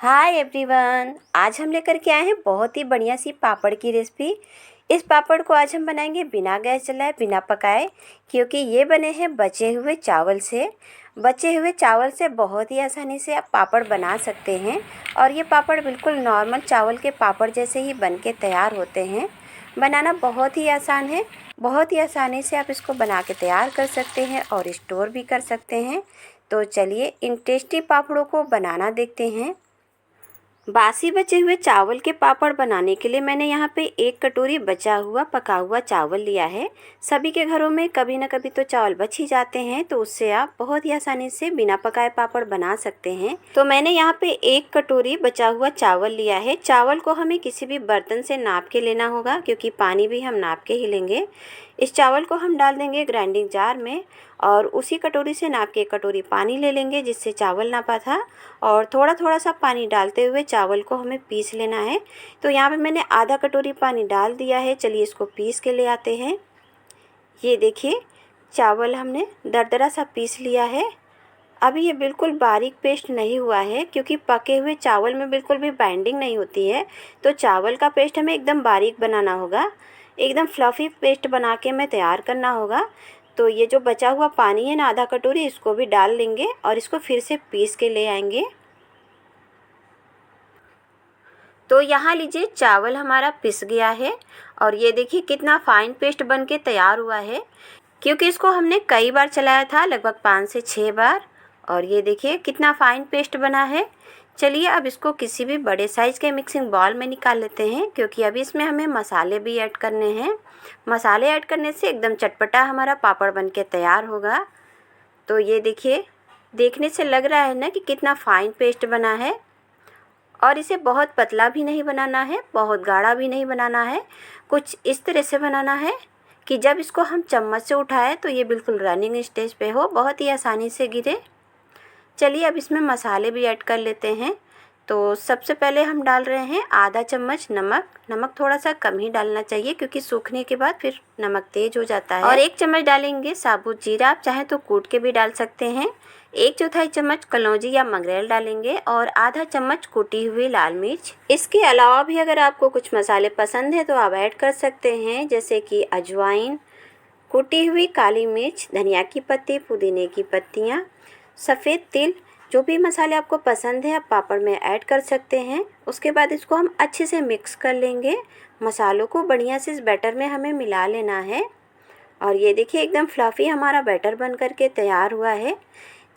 Hi everyone, आज हम लेकर के आए हैं बहुत ही बढ़िया सी पापड़ की रेसिपी। इस पापड़ को आज हम बनाएंगे बिना गैस जलाए, बिना पकाए, क्योंकि ये बने हैं बचे हुए चावल से। बचे हुए चावल से बहुत ही आसानी से आप पापड़ बना सकते हैं और ये पापड़ बिल्कुल नॉर्मल चावल के पापड़ जैसे ही बन के तैयार होते हैं। बनाना बहुत ही आसान है, बहुत ही आसानी से आप इसको बना के तैयार कर सकते हैं और स्टोर भी कर सकते हैं। तो चलिए इन टेस्टी पापड़ों को बनाना देखते हैं। बासी बचे हुए चावल के पापड़ बनाने के लिए मैंने यहाँ पे 1 कटोरी बचा हुआ पका हुआ चावल लिया है। सभी के घरों में कभी ना कभी तो चावल बच ही जाते हैं, तो उससे आप बहुत ही आसानी से बिना पकाए पापड़ बना सकते हैं। तो मैंने यहाँ पे 1 कटोरी बचा हुआ चावल लिया है। चावल को हमें किसी भी बर्तन से नाप के लेना होगा, क्योंकि पानी भी हम नाप के ही लेंगे। इस चावल को हम डाल देंगे ग्राइंडिंग जार में और उसी कटोरी से नाप के 1 कटोरी पानी ले लेंगे जिससे चावल नापा था, और थोड़ा थोड़ा सा पानी डालते हुए चावल को हमें पीस लेना है। तो यहाँ पे मैंने आधा कटोरी पानी डाल दिया है। चलिए इसको पीस के ले आते हैं। ये देखिए चावल हमने दरदरा सा पीस लिया है। अभी ये बिल्कुल बारीक पेस्ट नहीं हुआ है, क्योंकि पके हुए चावल में बिल्कुल भी बाइंडिंग नहीं होती है। तो चावल का पेस्ट हमें एकदम बारीक बनाना होगा, एकदम फ्लफ़ी पेस्ट बना के हमें तैयार करना होगा। तो ये जो बचा हुआ पानी है ना आधा कटोरी, इसको भी डाल लेंगे और इसको फिर से पीस के ले आएंगे। तो यहाँ लीजिए चावल हमारा पिस गया है और ये देखिए कितना फ़ाइन पेस्ट बन के तैयार हुआ है, क्योंकि इसको हमने कई बार चलाया था, लगभग 5 से 6 बार। और ये देखिए कितना फ़ाइन पेस्ट बना है। चलिए अब इसको किसी भी बड़े साइज़ के मिक्सिंग बाउल में निकाल लेते हैं, क्योंकि अभी इसमें हमें मसाले भी ऐड करने हैं। मसाले ऐड करने से एकदम चटपटा हमारा पापड़ बन के तैयार होगा। तो ये देखिए, देखने से लग रहा है ना कि कितना फ़ाइन पेस्ट बना है। और इसे बहुत पतला भी नहीं बनाना है, बहुत गाढ़ा भी नहीं बनाना है। कुछ इस तरह से बनाना है कि जब इसको हम चम्मच से उठाएं तो ये बिल्कुल रनिंग स्टेज पे हो, बहुत ही आसानी से गिरे। चलिए अब इसमें मसाले भी ऐड कर लेते हैं। तो सबसे पहले हम डाल रहे हैं आधा चम्मच नमक। नमक थोड़ा सा कम ही डालना चाहिए, क्योंकि सूखने के बाद फिर नमक तेज़ हो जाता है। और 1 चम्मच डालेंगे साबुत जीरा, आप चाहें तो कूट के भी डाल सकते हैं। 1/4 चम्मच कलौंजी या मंगरेल डालेंगे और आधा चम्मच कुटी हुई लाल मिर्च। इसके अलावा भी अगर आपको कुछ मसाले पसंद है तो आप ऐड कर सकते हैं, जैसे कि अजवाइन, कुटी हुई काली मिर्च, धनिया की पत्ती, पुदीने की पत्तियाँ, सफ़ेद तिल। जो भी मसाले आपको पसंद है आप पापड़ में ऐड कर सकते हैं। उसके बाद इसको हम अच्छे से मिक्स कर लेंगे। मसालों को बढ़िया से इस बैटर में हमें मिला लेना है। और ये देखिए एकदम फ्लफ़ी हमारा बैटर बन करके तैयार हुआ है।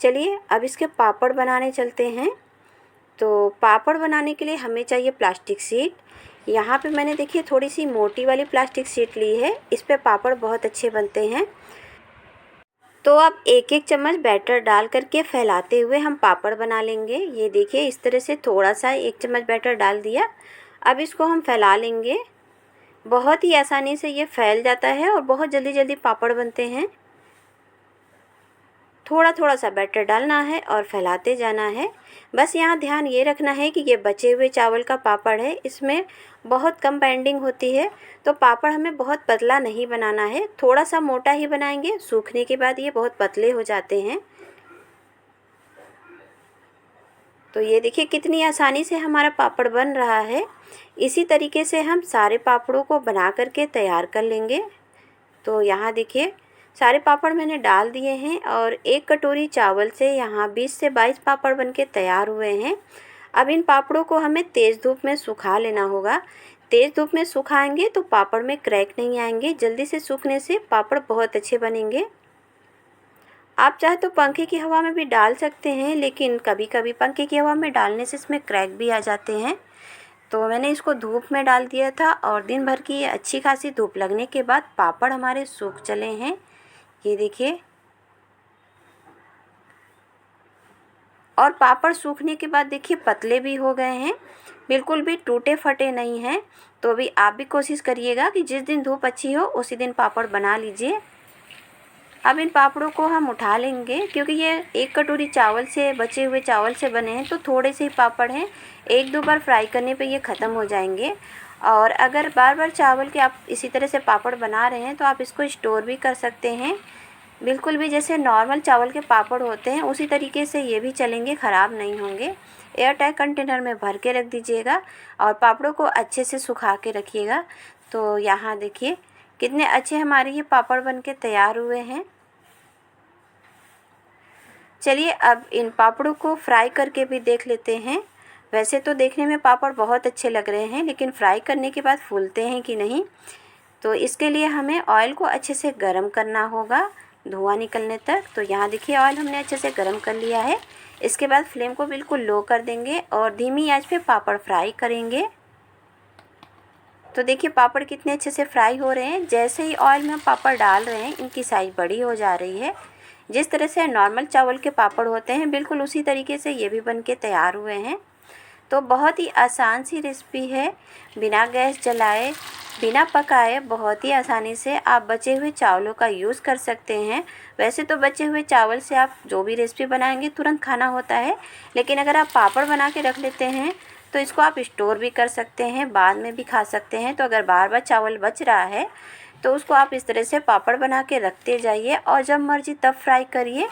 चलिए अब इसके पापड़ बनाने चलते हैं। तो पापड़ बनाने के लिए हमें चाहिए प्लास्टिक शीट। यहाँ पे मैंने देखिए थोड़ी सी मोटी वाली प्लास्टिक शीट ली है, इस पे पापड़ बहुत अच्छे बनते हैं। तो आप 1-1 चम्मच बैटर डाल करके फैलाते हुए हम पापड़ बना लेंगे। ये देखिए इस तरह से थोड़ा सा 1 चम्मच बैटर डाल दिया। अब इसको हम फैला लेंगे। बहुत ही आसानी से ये फैल जाता है और बहुत जल्दी जल्दी पापड़ बनते हैं। थोड़ा थोड़ा सा बैटर डालना है और फैलाते जाना है। बस यहाँ ध्यान ये रखना है कि ये बचे हुए चावल का पापड़ है, इसमें बहुत कम बाइंडिंग होती है। तो पापड़ हमें बहुत पतला नहीं बनाना है, थोड़ा सा मोटा ही बनाएंगे। सूखने के बाद ये बहुत पतले हो जाते हैं। तो ये देखिए कितनी आसानी से हमारा पापड़ बन रहा है। इसी तरीके से हम सारे पापड़ों को बना करके तैयार कर लेंगे। तो यहाँ देखिए सारे पापड़ मैंने डाल दिए हैं और 1 कटोरी चावल से यहाँ 20 से 22 पापड़ बनके तैयार हुए हैं। अब इन पापड़ों को हमें तेज़ धूप में सुखा लेना होगा। तेज़ धूप में सुखाएंगे तो पापड़ में क्रैक नहीं आएंगे। जल्दी से सूखने से पापड़ बहुत अच्छे बनेंगे। आप चाहे तो पंखे की हवा में भी डाल सकते हैं, लेकिन कभी कभी पंखे की हवा में डालने से इसमें क्रैक भी आ जाते हैं। तो मैंने इसको धूप में डाल दिया था और दिन भर की अच्छी खासी धूप लगने के बाद पापड़ हमारे सूख चले हैं। ये देखिए, और पापड़ सूखने के बाद देखिए पतले भी हो गए हैं, बिल्कुल भी टूटे फटे नहीं हैं। तो अभी आप भी कोशिश करिएगा कि जिस दिन धूप अच्छी हो उसी दिन पापड़ बना लीजिए। अब इन पापड़ों को हम उठा लेंगे, क्योंकि ये 1 कटोरी चावल से, बचे हुए चावल से बने हैं, तो थोड़े से ही पापड़ हैं। 1-2 बार फ्राई करने पे ये ख़त्म हो जाएंगे। और अगर बार बार चावल के आप इसी तरह से पापड़ बना रहे हैं तो आप इसको स्टोर भी कर सकते हैं। बिल्कुल भी जैसे नॉर्मल चावल के पापड़ होते हैं उसी तरीके से ये भी चलेंगे, ख़राब नहीं होंगे। एयर टाइट कंटेनर में भर के रख दीजिएगा और पापड़ों को अच्छे से सुखा के रखिएगा। तो यहाँ देखिए कितने अच्छे हमारे ये पापड़ बन के तैयार हुए हैं। चलिए अब इन पापड़ों को फ्राई करके भी देख लेते हैं। वैसे तो देखने में पापड़ बहुत अच्छे लग रहे हैं, लेकिन फ्राई करने के बाद फूलते हैं कि नहीं, तो इसके लिए हमें ऑयल को अच्छे से गर्म करना होगा धुआं निकलने तक। तो यहाँ देखिए ऑयल हमने अच्छे से गर्म कर लिया है। इसके बाद फ्लेम को बिल्कुल लो कर देंगे और धीमी आंच पे पापड़ फ्राई करेंगे। तो देखिए पापड़ कितने अच्छे से फ्राई हो रहे हैं। जैसे ही ऑयल में हम पापड़ डाल रहे हैं इनकी साइज़ बड़ी हो जा रही है। जिस तरह से नॉर्मल चावल के पापड़ होते हैं बिल्कुल उसी तरीके से ये भी बन के तैयार हुए हैं। तो बहुत ही आसान सी रेसिपी है, बिना गैस जलाए बिना पकाए बहुत ही आसानी से आप बचे हुए चावलों का यूज़ कर सकते हैं। वैसे तो बचे हुए चावल से आप जो भी रेसिपी बनाएंगे तुरंत खाना होता है, लेकिन अगर आप पापड़ बना के रख लेते हैं तो इसको आप स्टोर भी कर सकते हैं, बाद में भी खा सकते हैं। तो अगर बार बार चावल बच रहा है तो उसको आप इस तरह से पापड़ बना के रखते जाइए और जब मर्जी तब फ्राई करिए।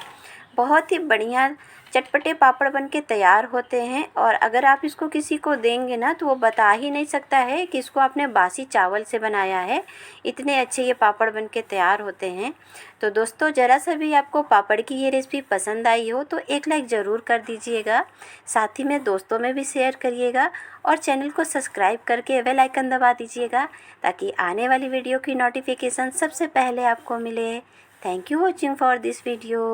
बहुत ही बढ़िया चटपटे पापड़ बन के तैयार होते हैं और अगर आप इसको किसी को देंगे ना तो वो बता ही नहीं सकता है कि इसको आपने बासी चावल से बनाया है। इतने अच्छे ये पापड़ बन के तैयार होते हैं। तो दोस्तों ज़रा सा भी आपको पापड़ की ये रेसिपी पसंद आई हो तो एक लाइक ज़रूर कर दीजिएगा, साथ ही में दोस्तों में भी शेयर करिएगा और चैनल को सब्सक्राइब करके बेल आइकन दबा दीजिएगा ताकि आने वाली वीडियो की नोटिफिकेशन सबसे पहले आपको मिले। Thank you watching for this video.